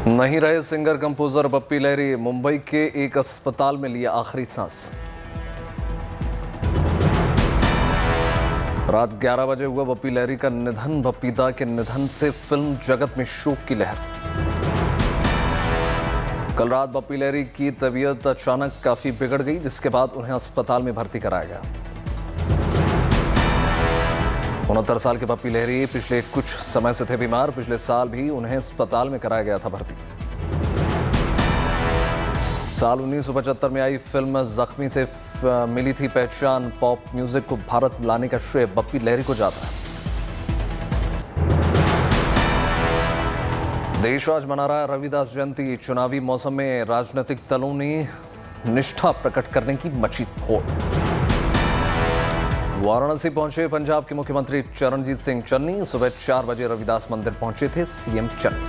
नहीं रहे singer composer Bappi Lahiri, Mumbai के एक अस्पताल में लिया आखिरी सांस। रात 11 बजे हुआ बप्पी लहरी का निधन। बप्पी दा के निधन से फिल्म जगत में शोक की लहर। कल रात बप्पी लहरी की तबीयत अचानक काफी बिगड़ गई, जिसके बाद उन्हें अस्पताल में भर्ती कराया गया। 69 साल के बप्पी लहरी पिछले कुछ समय से थे बीमार। पिछले साल भी उन्हें अस्पताल में कराया गया था भर्ती। साल 1975 में आई फिल्म जख्मी से मिली थी पहचान। पॉप म्यूजिक को भारत लाने का श्रेय बप्पी लहरी को जाता है। देश आज मना रहा है रविदास जयंती। चुनावी मौसम में राजनीतिक दलों ने निष्ठा प्रकट करने की मची होड़। वाराणसी पहुंचे पंजाब के मुख्यमंत्री चरणजीत सिंह चन्नी। सुबह 4 बजे रविदास मंदिर पहुंचे थे सीएम चन्नी।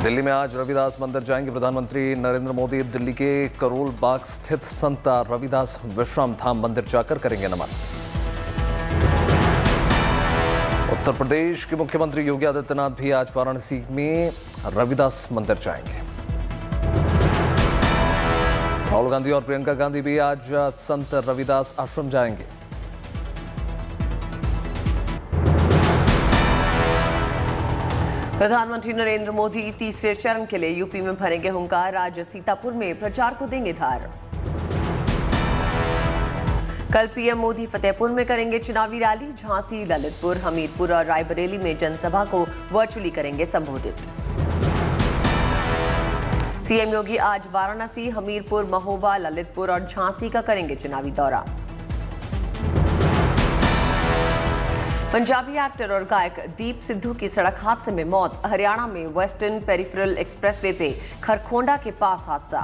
दिल्ली में आज रविदास मंदिर जाएंगे प्रधानमंत्री नरेंद्र मोदी। दिल्ली के करोल बाग स्थित संत रविदास विश्राम धाम मंदिर जाकर करेंगे नमन। उत्तर प्रदेश के मुख्यमंत्री योगी आदित्यनाथ भी आज वाराणसी में रविदास मंदिर जाएंगे। राहुल गांधी और प्रियंका गांधी भी आज संत रविदास आश्रम जाएंगे। प्रधानमंत्री नरेंद्र मोदी तीसरे चरण के लिए यूपी में भरेंगे हुंकार। आज सीतापुर में प्रचार को देंगे धार। कल पीएम मोदी फतेहपुर में करेंगे चुनावी रैली। झांसी, ललितपुर, हमीरपुर और रायबरेली में जनसभा को वर्चुअली करेंगे संबोधित। सीएम योगी आज वाराणसी, हमीरपुर, महोबा, ललितपुर और झांसी का करेंगे चुनावी दौरा। पंजाबी एक्टर और गायक दीप सिद्धू की सड़क हादसे में मौत। हरियाणा में वेस्टर्न पेरिफेरल एक्सप्रेसवे पे खरखोंडा के पास हादसा।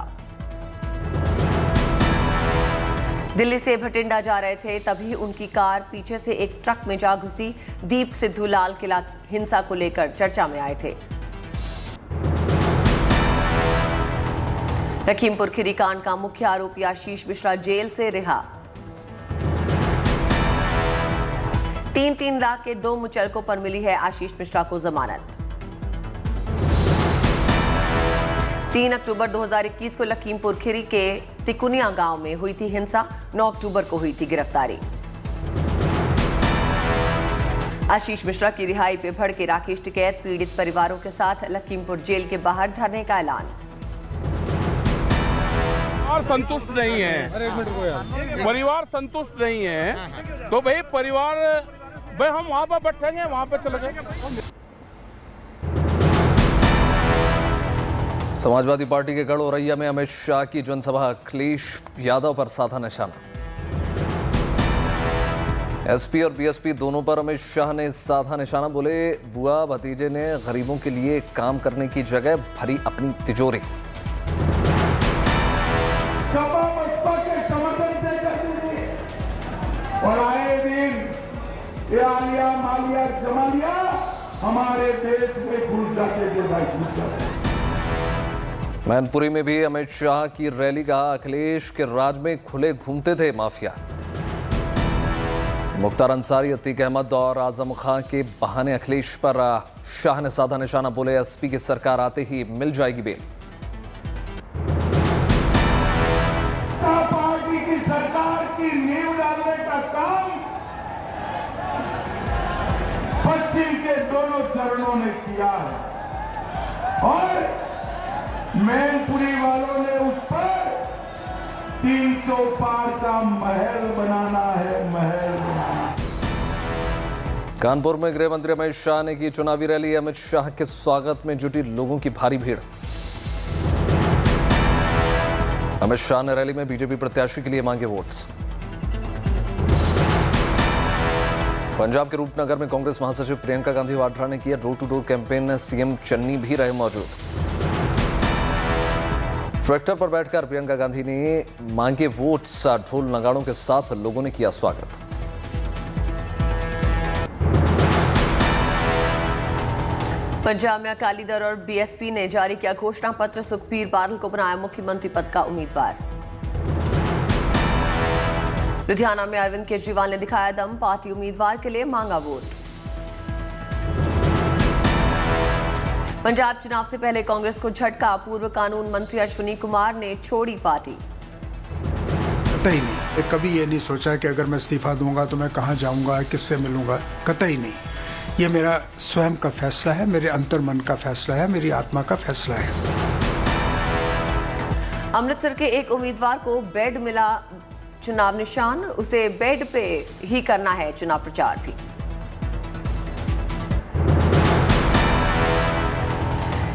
दिल्ली से भटिंडा जा रहे थे, तभी उनकी कार पीछे से एक ट्रक में जा घुसी। दीप सिद्धू लाल किला हिंसा को लेकर चर्चा में आए थे। लखीमपुर खीरी कांड का मुख्य आरोपी आशीष मिश्रा जेल से रिहा। 3-3 लाख के 2 मुचलकों पर मिली है आशीष मिश्रा को जमानत। 3 अक्टूबर 2021 को लखीमपुर खीरी के तिकुनिया गांव में हुई थी हिंसा। 9 अक्टूबर को हुई थी गिरफ्तारी। आशीष मिश्रा की रिहाई पे भड़के राकेश टिकैत। पीड़ित परिवारों के साथ लखीमपुर जेल के बाहर धरने का ऐलान। संतुष्ट नहीं है, परिवार संतुष्ट नहीं है, तो भाई परिवार हम वहां पर बैठेंगे, वहां पर चले जाएंगे। समाजवादी पार्टी के गढ़ औरैया में अमित शाह की जनसभा। अखिलेश यादव पर साधा निशाना। एसपी और बीएसपी दोनों पर अमित शाह ने साधा निशाना। बोले, बुआ भतीजे ने गरीबों के लिए काम करने की जगह भरी अपनी तिजोरी। सपा बसपा के समर्थन से चलती थी और आए दिन ये आलिया मालिया जमालिया हमारे देश में घुस जाते थे भाई, घुस जाते। मैनपुरी में भी अमित शाह की रैली। कहा, अखिलेश के राज में खुले घूमते थे माफिया। मुख्तार अंसारी, अतीक अहमद और आजम खां के बहाने अखिलेश पर शाह ने साधा निशाना। बोले, एसपी की सरकार आते ही मिल जाएगी बेल। पार्टी की सरकार की नींव डालने का काम पश्चिम के दोनों चरणों ने किया है और मैनपुरी वालों ने उस पर 300 पार का महल बनाना है, महल बनाना। कानपुर में गृह मंत्री अमित शाह ने की चुनावी रैली। अमित शाह के स्वागत में जुटी लोगों की भारी भीड़। अमित शाह ने रैली में बीजेपी प्रत्याशी के लिए मांगे वोट्स। पंजाब के रूपनगर में कांग्रेस महासचिव प्रियंका गांधी वाड्रा ने किया door to door campaign. CM Channi भी रहे मौजूद। ट्रैक्टर पर बैठकर प्रियंका गांधी ने मांगे वोट्स। ढोल नगाड़ों के साथ लोगों ने किया स्वागत। पंजाब में अकाली दल और बीएसपी ने जारी किया घोषणा पत्र। सुखबीर बादल को बनाया मुख्यमंत्री पद का उम्मीदवार। लुधियाना में अरविंद केजरीवाल ने दिखाया दम। पार्टी उम्मीदवार के लिए मांगा वोट। पंजाब चुनाव से पहले कांग्रेस को झटका, पूर्व कानून मंत्री अश्विनी कुमार ने छोड़ी पार्टी। कतई नहीं, कभी ये नहीं सोचा कि अगर मैं इस्तीफा दूंगा तो मैं कहाँ जाऊंगा, किससे मिलूंगा, कतई नहीं। ये मेरा स्वयं का फैसला है, मेरे अंतर्मन का फैसला है, मेरी आत्मा का फैसला है। अमृतसर के एक उम्मीदवार को बेड मिला चुनाव निशान, उसे बेड पे ही करना है चुनाव प्रचार भी।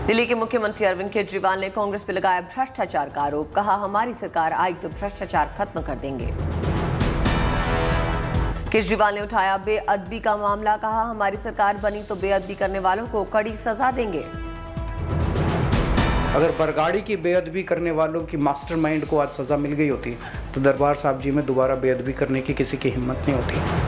दिल्ली के मुख्यमंत्री अरविंद केजरीवाल ने कांग्रेस पर लगाया भ्रष्टाचार का आरोप, कहा हमारी सरकार आई तो भ्रष्टाचार खत्म कर देंगे। केजरीवाल ने उठाया बेअदबी का मामला, कहा हमारी सरकार बनी तो बेअदबी करने वालों को कड़ी सजा देंगे। अगर बरगाड़ी की बेअदबी करने वालों की मास्टरमाइंड को आज सजा मिल गई होती तो दरबार साहब जी में दोबारा बेअदबी करने की किसी की हिम्मत नहीं होती।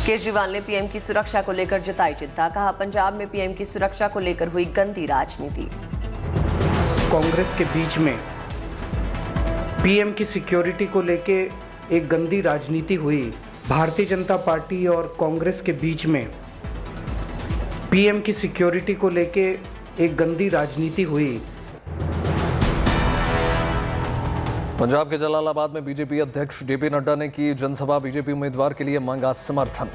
केजरीवाल ने पीएम की सुरक्षा को लेकर जताई चिंता, कहा पंजाब में पीएम की सुरक्षा को लेकर हुई गंदी राजनीति। कांग्रेस के बीच में पीएम की सिक्योरिटी को लेके एक गंदी राजनीति हुई। भारतीय जनता पार्टी और कांग्रेस के बीच में पीएम की सिक्योरिटी को लेके एक गंदी राजनीति हुई। पंजाब के जलालाबाद में बीजेपी अध्यक्ष जेपी नड्डा ने की जनसभा, बीजेपी उम्मीदवार के लिए मांगा समर्थन।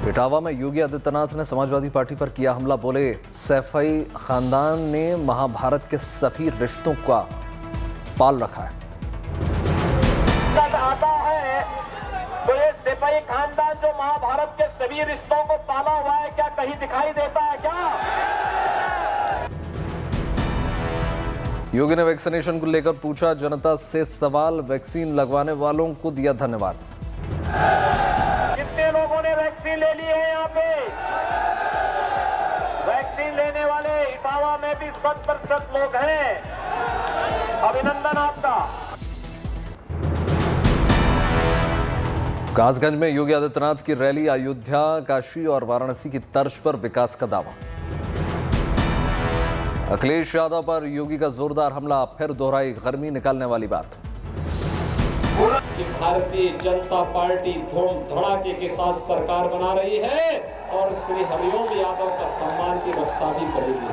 इटावा में योगी आदित्यनाथ ने समाजवादी पार्टी पर किया हमला, बोले सैफई खानदान ने महाभारत के सभी रिश्तों का पाल रखा है। आता है तो ये सैफई खानदान जो महाभारत के सभी रिश्तों को पाला हुआ है, क्या कहीं दिखाई देता है क्या? योगी ने वैक्सीनेशन को लेकर पूछा जनता से सवाल, वैक्सीन लगवाने वालों को दिया धन्यवाद। कितने लोगों ने वैक्सीन ले ली है? यहाँ पे वैक्सीन लेने वाले इटावा में भी 100% लोग हैं। अभिनंदन आपका। कासगंज में योगी आदित्यनाथ की रैली, अयोध्या, काशी और वाराणसी की तर्ज पर विकास का दावा। अखिलेश यादव पर योगी का जोरदार हमला, फिर दोहराई गर्मी निकालने वाली बात। भारतीय जनता पार्टी धूम धड़ाके के साथ सरकार बना रही है और श्री हरिओम यादव का सम्मान की रक्षा भी करेगी।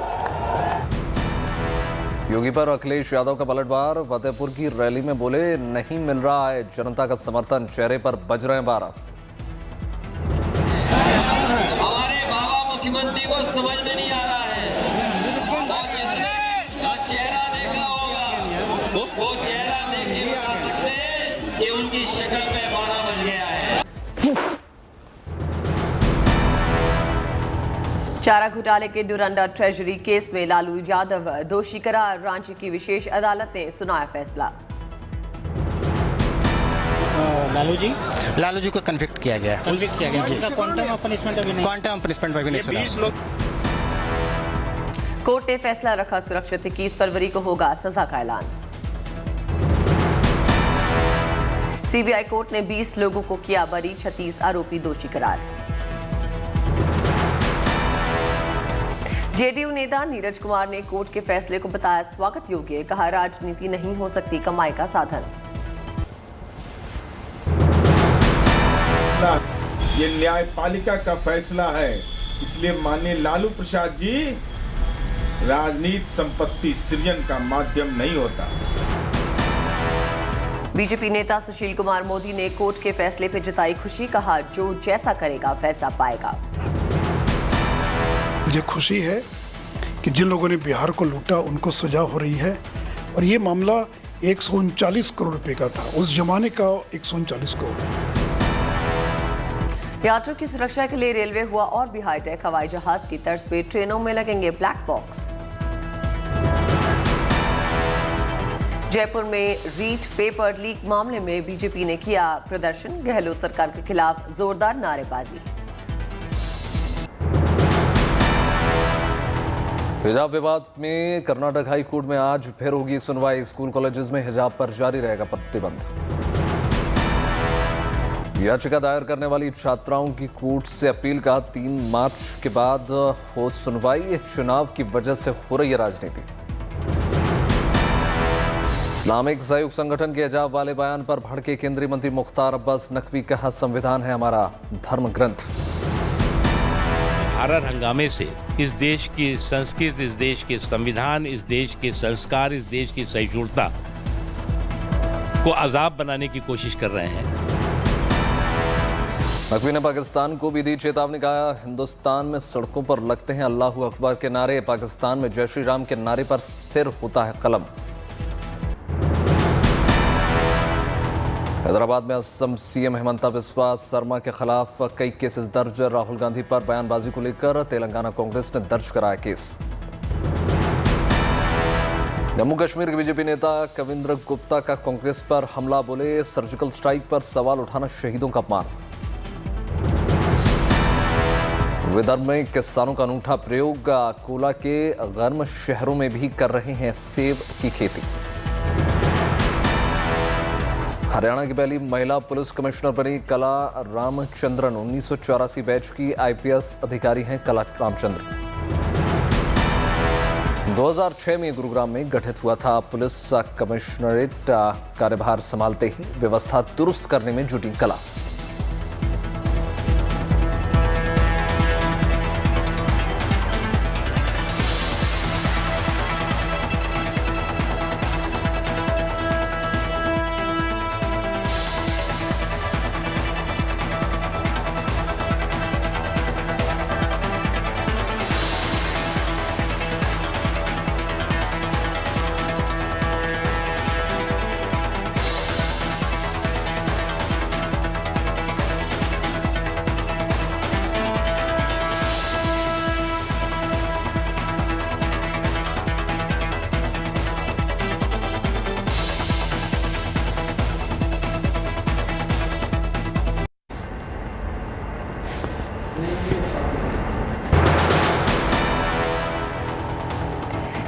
योगी पर अखिलेश यादव का पलटवार, फतेहपुर की रैली में बोले नहीं मिल रहा है जनता का समर्थन, चेहरे पर बज रहे 12। हमारे बाबा मुख्यमंत्री को समझ में नहीं आ रहा है, चेहरा देखा होगा वो चेहरा देख के बता सकते हैं कि उनकी शक्ल में 12 बज गया है। चारा घोटाले के डुरंडा ट्रेजरी केस में लालू यादव दोषी करार, रांची की विशेष अदालत ने सुनाया फैसला। लालू जी को कन्विक्ट किया गया। क्वांटम ऑफ पनिशमेंट अभी नहीं सुना। कोर्ट ने फैसला रखा सुरक्षित, 21 फरवरी को होगा सजा का ऐलान। सीबीआई कोर्ट ने 20 लोगों को किया बरी, 36 आरोपी दोषी करार। जेडीयू नेता नीरज कुमार ने कोर्ट के फैसले को बताया स्वागत योग्य, कहा राजनीति नहीं हो सकती कमाई का साधन। ये न्यायपालिका का फैसला है, इसलिए माननीय लालू प्रसाद जी, राजनीति संपत्ति सृजन का माध्यम नहीं होता। बीजेपी नेता सुशील कुमार मोदी ने कोर्ट के फैसले पर जताई खुशी, कहा जो जैसा करेगा वैसा पाएगा। मुझे खुशी है कि जिन लोगों ने बिहार को लूटा उनको सजा हो रही है, और ये मामला 139 करोड़ रुपए का था, उस जमाने का 139 करोड़। यात्रियों की सुरक्षा के लिए रेलवे हुआ और भी हाईटेक, हवाई जहाज की तर्ज पे ट्रेनों में लगेंगे ब्लैक बॉक्स। जयपुर में रीट पेपर लीक मामले में बीजेपी ने किया प्रदर्शन, गहलोत सरकार के खिलाफ जोरदार नारेबाजी। हिजाब विवाद में कर्नाटक हाई कोर्ट में आज फिर होगी सुनवाई, स्कूल कॉलेजेस में हिजाब पर जारी रहेगा प्रतिबंध। याचिका दायर करने वाली छात्राओं की कोर्ट से अपील का 3 मार्च के बाद हो सुनवाई, चुनाव की वजह से हो रही है राजनीति। इस्लामिक सहयोग संगठन के हिजाब वाले बयान पर भड़के केंद्रीय मंत्री मुख्तार अब्बास नकवी, कहा संविधान है हमारा धर्म ग्रंथ। धारदार हंगामे से इस देश की संस्कृति, इस देश के संविधान, इस देश के संस्कार, इस देश की सहिष्णुता को अजाब बनाने की कोशिश कर रहे हैं। नकवी ने पाकिस्तान को भी दी चेतावनी, कहा हिंदुस्तान में सड़कों पर लगते हैं अल्लाहू अकबर के नारे, पाकिस्तान में जय श्री राम के नारे पर सिर होता है कलम। हैदराबाद में असम सीएम हेमंता बिस्वा शर्मा के खिलाफ कई केसेस दर्ज, राहुल गांधी पर बयानबाजी को लेकर तेलंगाना कांग्रेस ने दर्ज कराया केस। जम्मू कश्मीर के बीजेपी नेता कविंद्र गुप्ता का कांग्रेस पर हमला, बोले सर्जिकल स्ट्राइक पर सवाल उठाना शहीदों का अपमान। विदर्भ में किसानों का अनूठा प्रयोग, कोला के गर्म शहरों में भी कर रहे हैं सेब की खेती। हरियाणा की पहली महिला पुलिस कमिश्नर बनी कला रामचंद्रन, 1984 बैच की आईपीएस अधिकारी हैं कला रामचंद्रन। 2006 में गुरुग्राम में गठित हुआ था पुलिस कमिश्नरेट, कार्यभार संभालते ही व्यवस्था दुरुस्त करने में जुटी कला।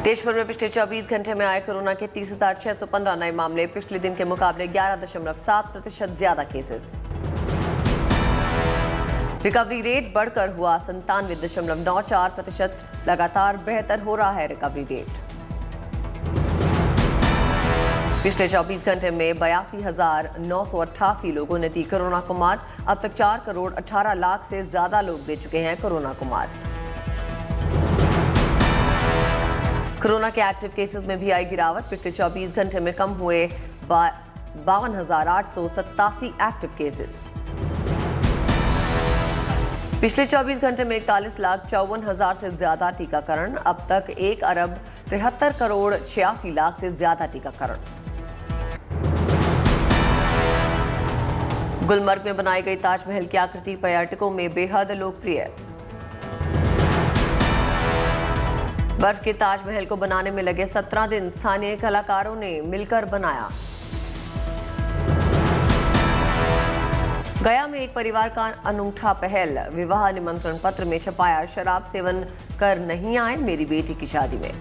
देश भर में पिछले 24 घंटे में आए कोरोना के 30,615 नए मामले, पिछले दिन के मुकाबले 11.7% ज्यादा केसेस। रिकवरी रेट बढ़कर हुआ 97.94%, लगातार बेहतर हो रहा है रिकवरी रेट। पिछले 24 घंटे में 82,988 लोगों ने दी कोरोना को मात। अब तक 4 करोड़ 18 लाख से ज्यादा लोग दे चुके हैं कोरोना को मात। कोरोना के एक्टिव केसेस में भी आई गिरावट, पिछले 24 घंटे में कम हुए 52,887 एक्टिव केसेस। पिछले 24 घंटे में 41,54,000 से ज्यादा टीकाकरण, अब तक 1,73,86,00,000 से ज्यादा टीकाकरण। गुलमर्ग में बनाई गई ताजमहल की आकृति पर्यटकों में बेहद लोकप्रिय। बर्फ के ताजमहल को बनाने में लगे 17 दिन, स्थानीय कलाकारों ने मिलकर बनाया। गया में एक परिवार का अनूठा पहल, विवाह निमंत्रण पत्र में छपाया शराब सेवन कर नहीं आए मेरी बेटी की शादी में।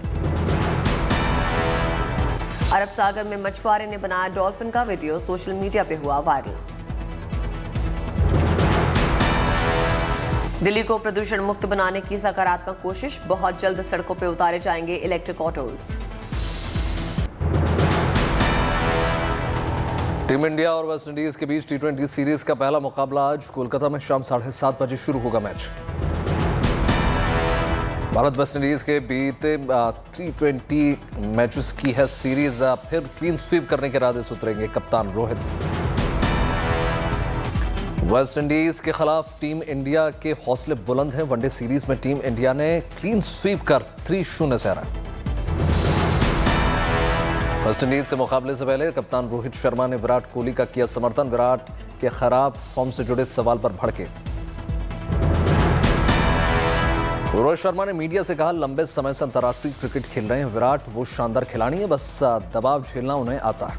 अरब सागर में मछुआरे ने बनाया डॉल्फिन का वीडियो, सोशल मीडिया पे हुआ वायरल। दिल्ली को प्रदूषण मुक्त बनाने की सकारात्मक कोशिश, बहुत जल्द सड़कों पर उतारे जाएंगे इलेक्ट्रिक ऑटोज। टीम इंडिया और वेस्टइंडीज के बीच T20 सीरीज का पहला मुकाबला आज कोलकाता में शाम 7:30 बजे शुरू होगा मैच। भारत वेस्टइंडीज के बीते 320 मैचेस की है सीरीज, फिर क्लीन स्वीप करने के इरादे से उतरेंगे कप्तान रोहित। वेस्टइंडीज के खिलाफ टीम इंडिया के हौसले बुलंद हैं, वनडे सीरीज में टीम इंडिया ने क्लीन स्वीप कर 3-0 से हराया। वेस्टइंडीज से मुकाबले से पहले कप्तान रोहित शर्मा ने विराट कोहली का किया समर्थन, विराट के खराब फॉर्म से जुड़े सवाल पर भड़के। रोहित शर्मा ने मीडिया से कहा, लंबे समय से अंतर्राष्ट्रीय क्रिकेट खेल रहे हैं विराट, वो शानदार खिलाड़ी है, बस दबाव झेलना उन्हें आता है।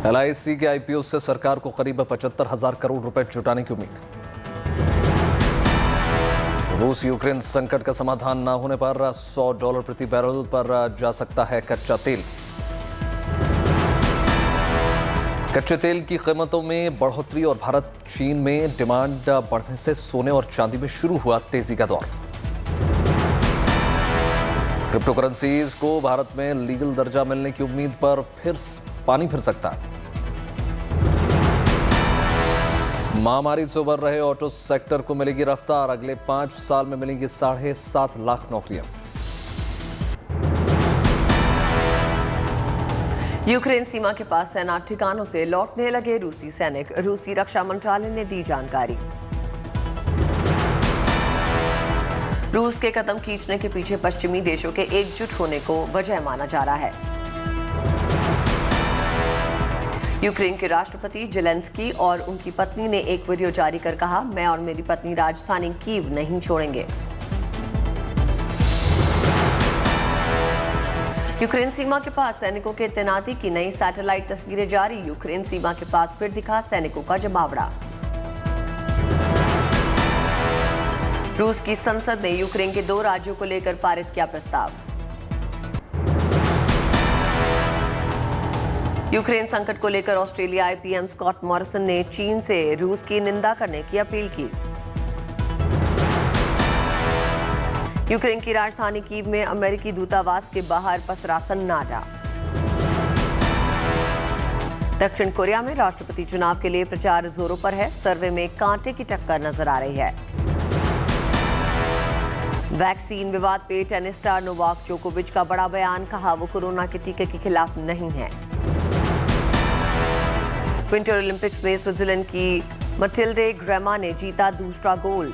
LIC के IPO से सरकार को करीब 75,000 करोड़ रुपए जुटाने की उम्मीद। रूस यूक्रेन संकट का समाधान न होने पर $100 प्रति बैरल पर जा सकता है कच्चा तेल। कच्चे तेल की कीमतों में बढ़ोतरी और भारत चीन में डिमांड बढ़ने से सोने और चांदी में शुरू हुआ तेजी का दौर। क्रिप्टो करेंसीज को भारत में लीगल दर्जा मिलने की उम्मीद पर फिर पानी फिर सकता है। महामारी से उबर रहे ऑटो सेक्टर को मिलेगी रफ्तार। अगले 5 साल में मिलेंगी 7.5 लाख नौकरियां। यूक्रेन सीमा के पास तैनात ठिकानों से लौटने लगे रूसी सैनिक। रूसी रक्षा मंत्रालय ने दी जानकारी। रूस के कदम खींचने के पीछे पश्चिमी देशों के एकजुट होने को वजह माना जा रहा है। यूक्रेन के राष्ट्रपति जेलेंस्की और उनकी पत्नी ने एक वीडियो जारी कर कहा, मैं और मेरी पत्नी राजधानी कीव नहीं छोड़ेंगे। यूक्रेन सीमा के पास सैनिकों के तैनाती की नई सैटेलाइट तस्वीरें जारी। यूक्रेन सीमा के पास फिर दिखा सैनिकों का जमावड़ा। रूस की संसद ने यूक्रेन के 2 राज्यों को लेकर पारित किया प्रस्ताव। यूक्रेन संकट को लेकर ऑस्ट्रेलियाई पीएम स्कॉट मॉरिसन ने चीन से रूस की निंदा करने की अपील की। यूक्रेन की राजधानी कीव में अमेरिकी दूतावास के बाहर पसरा सन्नाटा। दक्षिण कोरिया में राष्ट्रपति चुनाव के लिए प्रचार जोरों पर है। सर्वे में कांटे की टक्कर नजर आ रही है। वैक्सीन विवाद पे टेनिस स्टार नोवाक जोकोविच का बड़ा बयान, कहा वो कोरोना के टीके के खिलाफ नहीं है। विंटर ओलंपिक्स में स्विट्जरलैंड की मटिल्डे ग्रेमा ने जीता दूसरा गोल्ड।